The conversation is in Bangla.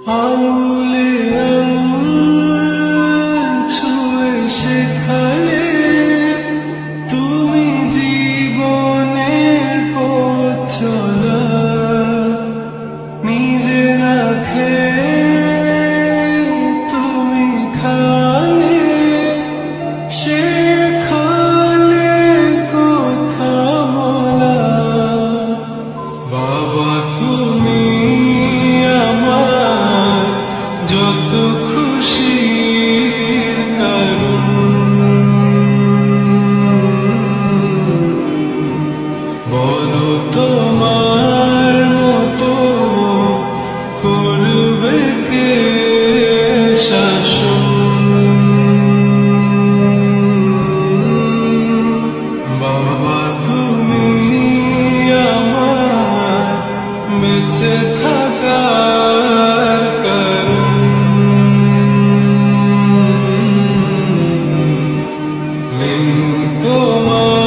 আঙুলে আঙুল ছুঁয়ে সেখানে তুমি জীবনের পথ চলা নিজে না খেয়ে তুমি খালে সেখানে কথা বলা বাবা তুমি আমার যত খুশির কারণ বলো তোমার মতো করবে কে শাসন বাবা তুমি আমার বেঁচে থাকার কারণ নেই তোমার